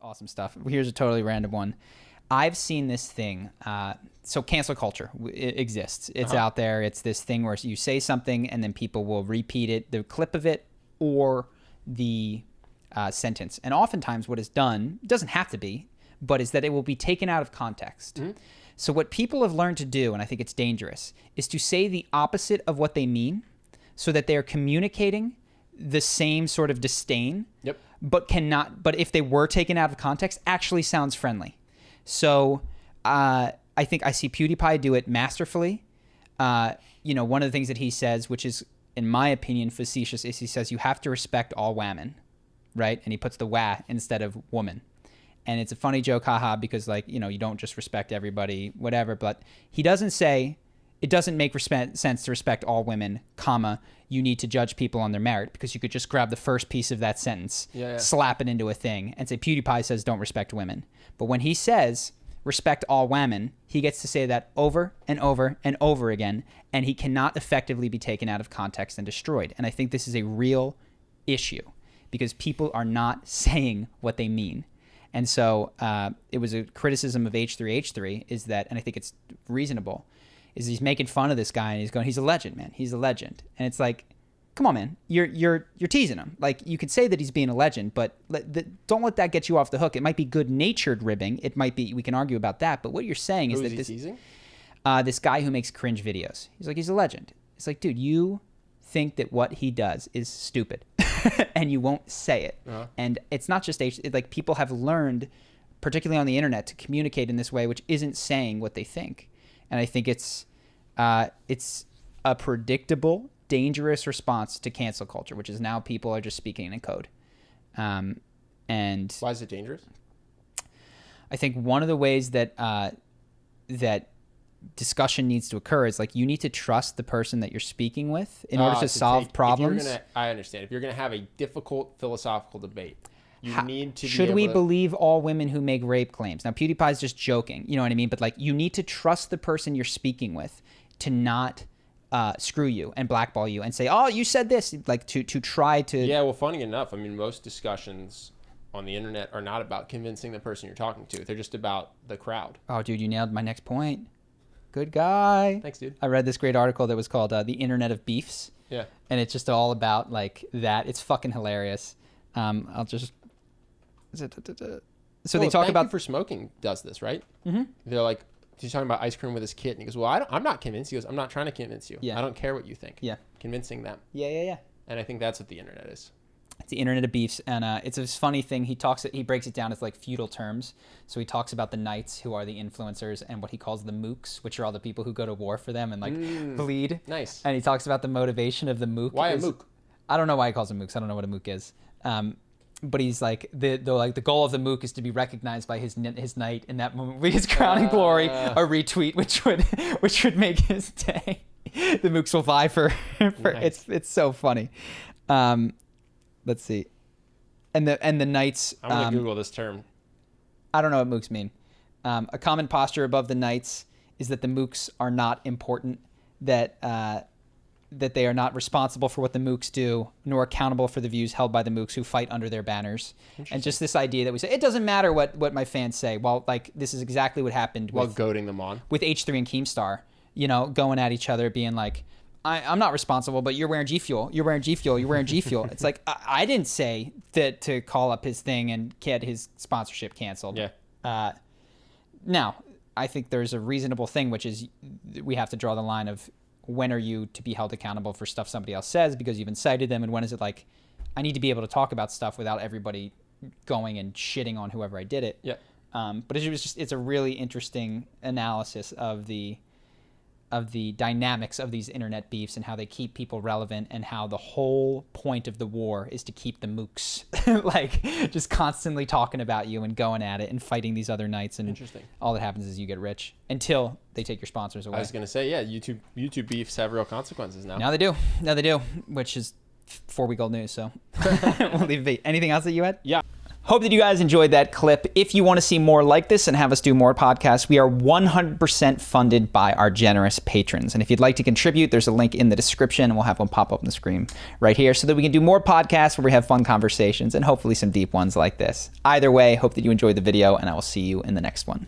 Awesome stuff. Here's a totally random one. I've seen this thing. So cancel culture it exists. It's out there. It's this thing where you say something and then people will repeat it, the clip of it or the sentence. And oftentimes what is done, doesn't have to be, but is that it will be taken out of context. Mm-hmm. So what people have learned to do, and I think it's dangerous, is to say the opposite of what they mean so that they're communicating the same sort of disdain. Yep. But if they were taken out of context, actually sounds friendly. So I think I see PewDiePie do it masterfully. One of the things that he says, which is, in my opinion, facetious, is he says, you have to respect all women, right? And he puts the wah instead of woman. And it's a funny joke, haha, because, you don't just respect everybody, whatever. But he doesn't say, it doesn't make sense to respect all women, comma, you need to judge people on their merit, because you could just grab the first piece of that sentence, slap it into a thing, and say PewDiePie says don't respect women. But when he says respect all women, he gets to say that over and over and over again, and he cannot effectively be taken out of context and destroyed. And I think this is a real issue, because people are not saying what they mean. And so it was a criticism of H3H3 is that, and I think it's reasonable, is he's making fun of this guy and he's going, he's a legend, man. He's a legend. And it's like, come on, man. You're teasing him. Like, you could say that he's being a legend, but don't let that get you off the hook. It might be good-natured ribbing. It might be, we can argue about that. But what you're saying is that this guy who makes cringe videos, he's like, he's a legend. It's like, dude, you think that what he does is stupid and you won't say it. Uh-huh. And it's not just people have learned, particularly on the internet, to communicate in this way, which isn't saying what they think. And I think it's a predictable, dangerous response to cancel culture, which is now people are just speaking in code. And why is it dangerous? I think one of the ways that that discussion needs to occur is you need to trust the person that you're speaking with in order to solve problems. I understand. If you're going to have a difficult philosophical debate, you need to should we believe all women who make rape claims? Now, PewDiePie's just joking, you know what I mean? But you need to trust the person you're speaking with to not screw you and blackball you and say, oh, you said this, to try to. Yeah, well, funny enough, I mean, most discussions on the internet are not about convincing the person you're talking to. They're just about the crowd. Oh, dude, you nailed my next point. Good guy. Thanks, dude. I read this great article that was called The Internet of Beefs. Yeah. And it's just all about that. It's fucking hilarious. I'll just. So they talk about. For Smoking does this, right? Mm-hmm. They're like, he's talking about ice cream with his kid, and he goes, well, I'm not convinced. He goes, I'm not trying to convince you. Yeah. I don't care what you think. Yeah. Convincing them. Yeah. And I think that's what the internet is. It's the Internet of Beefs, and it's this funny thing. He breaks it down as feudal terms. So he talks about the knights, who are the influencers, and what he calls the mooks, which are all the people who go to war for them and bleed. Nice. And he talks about the motivation of the mook. Why a mook? I don't know why he calls them mooks. I don't know what a mook is. But he's the goal of the mook is to be recognized by his knight in that moment, his crowning glory, a retweet, which would make his day. The mooks will vie for nice. It's so funny. Let's see, and the knights. I'm gonna Google this term. I don't know what mooks mean. A common posture above the knights is that the mooks are not important. That they are not responsible for what the mooks do, nor accountable for the views held by the mooks who fight under their banners. And just this idea that we say, it doesn't matter what my fans say. Well, this is exactly what happened while goading them on. With H3 and Keemstar, going at each other, being like, I'm not responsible, but you're wearing G Fuel. You're wearing G Fuel. You're wearing G Fuel. It's like, I didn't say that to call up his thing and get his sponsorship canceled. Yeah. Now, I think there's a reasonable thing, which is we have to draw the line of, when are you to be held accountable for stuff somebody else says because you've incited them, and when is it I need to be able to talk about stuff without everybody going and shitting on whoever I did it. Yeah. But it's a really interesting analysis of the dynamics of these internet beefs and how they keep people relevant, and how the whole point of the war is to keep the mooks just constantly talking about you and going at it and fighting these other knights. And interesting. All that happens is you get rich until they take your sponsors away. I was going to say, yeah, YouTube beefs have real consequences now. Now they do, which is 4-week-old news. So we'll leave it be. Anything else that you had? Yeah. Hope that you guys enjoyed that clip. If you want to see more like this and have us do more podcasts, we are 100% funded by our generous patrons. And if you'd like to contribute, there's a link in the description, and we'll have one pop up on the screen right here so that we can do more podcasts where we have fun conversations and hopefully some deep ones like this. Either way, hope that you enjoyed the video, and I will see you in the next one.